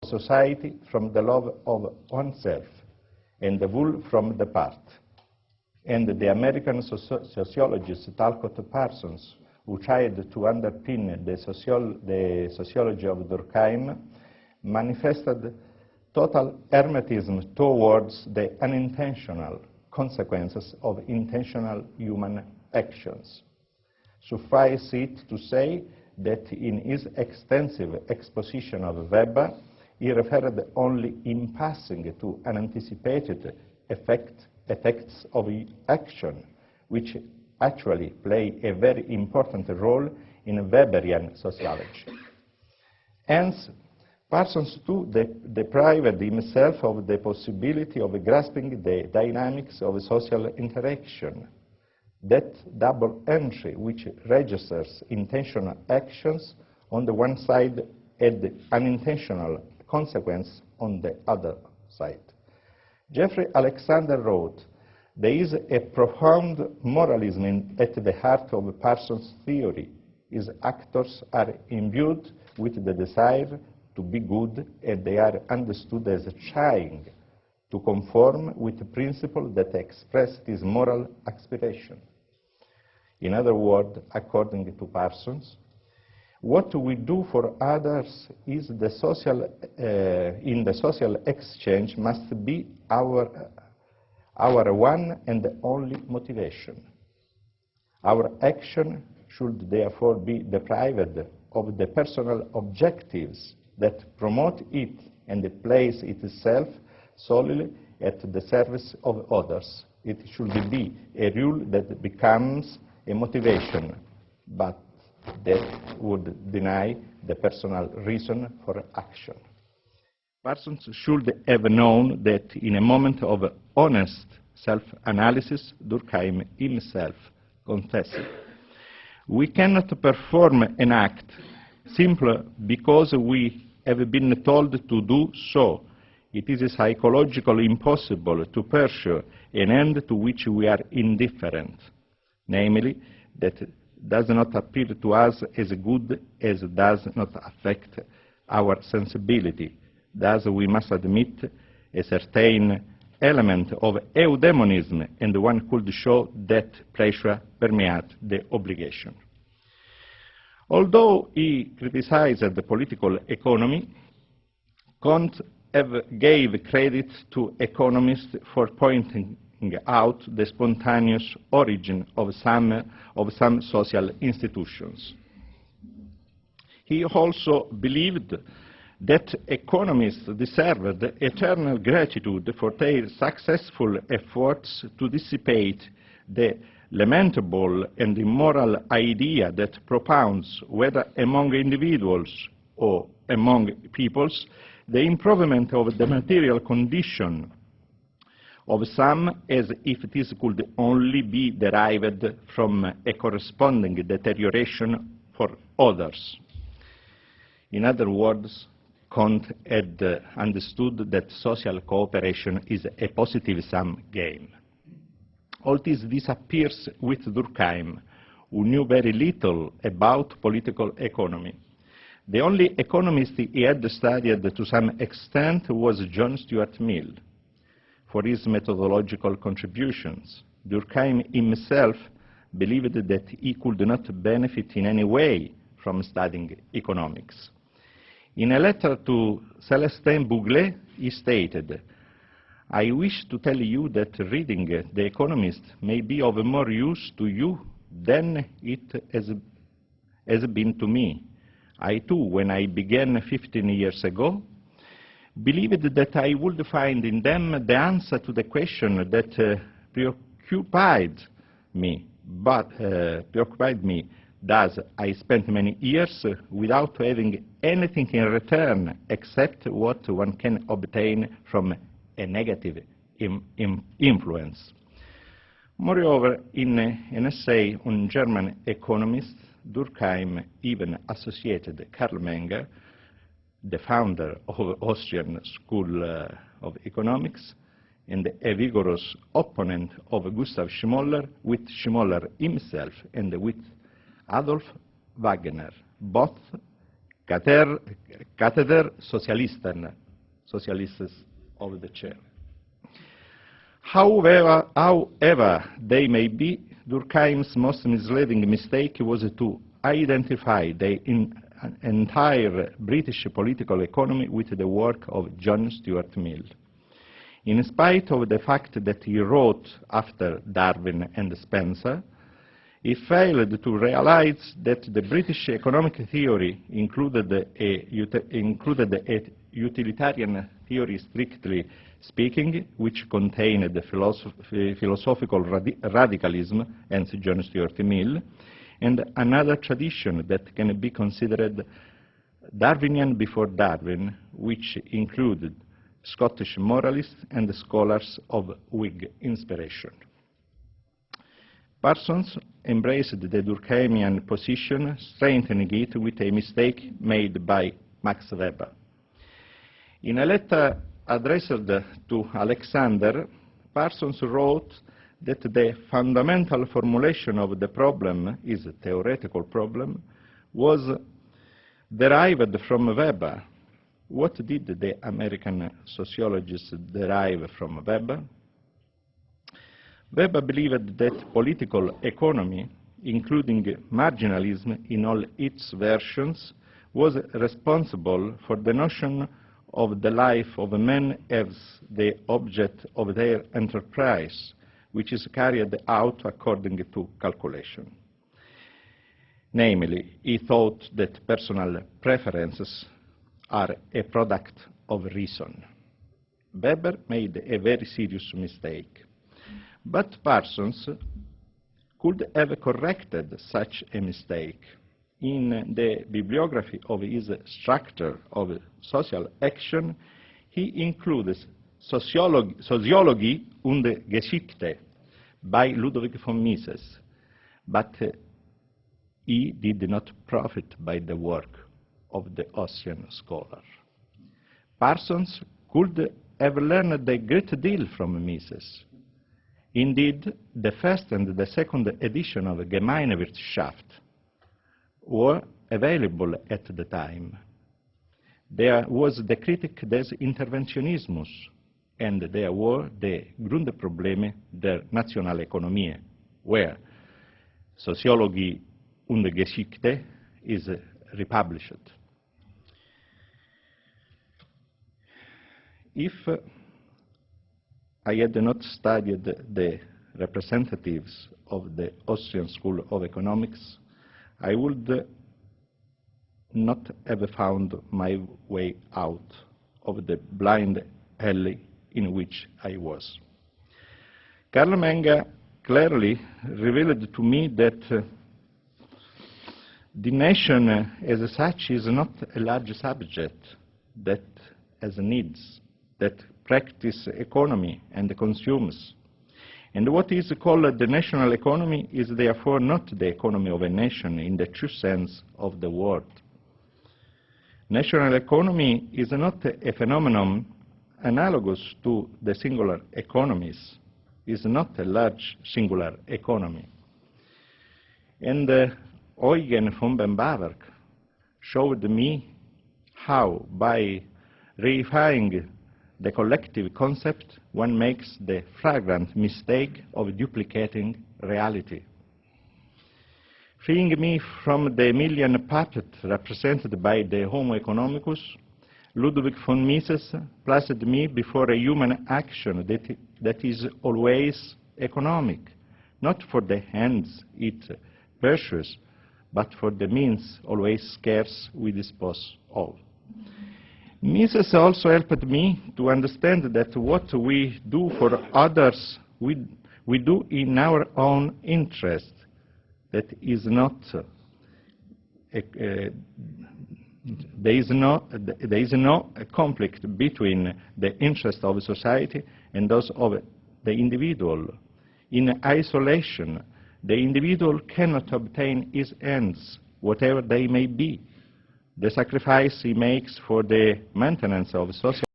society from the love of oneself, and the whole from the part. And the American sociologist Talcott Parsons, who tried to underpin the sociology of Durkheim, manifested total hermetism towards the unintentional consequences of intentional human actions. Suffice it to say that in his extensive exposition of Weber, he referred only in passing to unanticipated effects of action, which actually play a very important role in Weberian sociology. Hence, Parsons too deprived himself of the possibility of grasping the dynamics of social interaction, that double entry which registers intentional actions on the one side and unintentional consequence on the other side. Jeffrey Alexander wrote, "There is a profound moralism at the heart of Parsons' theory. His actors are imbued with the desire to be good, and they are understood as trying to conform with the principle that express this moral aspiration." In other words, according to Parsons, what we do for others is in the social exchange must be our one and only motivation. Our action should therefore be deprived of the personal objectives that promote it and place itself solely at the service of others. It should be a rule that becomes a motivation, but that would deny the personal reason for action. Parsons should have known that in a moment of honest self-analysis, Durkheim himself confessed, "We cannot perform an act simply because we have been told to do so. It is psychologically impossible to pursue an end to which we are indifferent, namely, that does not appear to us as good as does not affect our sensibility. Thus, we must admit a certain element of eudaimonism, and one could show that pleasure permeates the obligation." Although he criticized the political economy, Kant gave credit to economists for pointing out the spontaneous origin of some social institutions. He also believed that economists deserved eternal gratitude for their successful efforts to dissipate the lamentable and immoral idea that propounds, whether among individuals or among peoples, the improvement of the material condition of some as if this could only be derived from a corresponding deterioration for others. In other words, Kant had understood that social cooperation is a positive-sum game. All this disappears with Durkheim, who knew very little about political economy. The only economist he had studied to some extent was John Stuart Mill. For his methodological contributions, Durkheim himself believed that he could not benefit in any way from studying economics. In a letter to Célestin Bouglet, he stated, "I wish to tell you that reading The Economist may be of more use to you than it has been to me. I too, when I began 15 years ago, believed that I would find in them the answer to the question that preoccupied me. Thus, I spent many years without having anything in return except what one can obtain from a negative influence." Moreover, in an essay on German economists, Durkheim even associated Karl Menger, the founder of Austrian School of Economics, and a vigorous opponent of Gustav Schmoller, with Schmoller himself and with Adolf Wagner, both Catheter Socialistes of the chair. However they may be, Durkheim's most misleading mistake was to identify the entire British political economy with the work of John Stuart Mill. In spite of the fact that he wrote after Darwin and Spencer, he failed to realize that the British economic theory included a utilitarian theory, strictly speaking, which contained the philosophical radicalism, hence John Stuart Mill, and another tradition that can be considered Darwinian before Darwin, which included Scottish moralists and scholars of Whig inspiration. Parsons embraced the Durkheimian position, strengthening it with a mistake made by Max Weber. In a letter addressed to Alexander, Parsons wrote that the fundamental formulation of the problem is a theoretical problem, was derived from Weber. What did the American sociologists derive from Weber? Weber believed that political economy, including marginalism in all its versions, was responsible for the notion of the life of men as the object of their enterprise, which is carried out according to calculation. Namely, he thought that personal preferences are a product of reason. Weber made a very serious mistake. But Parsons could have corrected such a mistake. In the bibliography of his structure of social action, he includes Soziologie und Geschichte by Ludwig von Mises, but he did not profit by the work of the Austrian scholar. Parsons could have learned a great deal from Mises. Indeed, the first and the second edition of Gemeinwirtschaft were available at the time. There was the Kritik des Interventionismus, and there were the Grundprobleme der Nationalökonomie, where Soziologie und Geschichte is republished. If I had not studied the representatives of the Austrian School of Economics, I would not have found my way out of the blind alley in which I was. Karl Menger clearly revealed to me that the nation as such is not a large subject that has needs, that practice economy and consumes. And what is called the national economy is therefore not the economy of a nation in the true sense of the word. National economy is not a phenomenon analogous to the singular economies, is not a large singular economy. And Eugen von Bembawerk showed me how, by reifying the collective concept, one makes the flagrant mistake of duplicating reality. Freeing me from the million puppet represented by the Homo economicus, Ludwig von Mises placed me before a human action that is always economic, not for the ends it pursues, but for the means always scarce we dispose of. Mises also helped me to understand that what we do for others, we do in our own interest. That is not there is no conflict between the interests of society and those of the individual. In isolation, the individual cannot obtain his ends, whatever they may be. The sacrifice he makes for the maintenance of social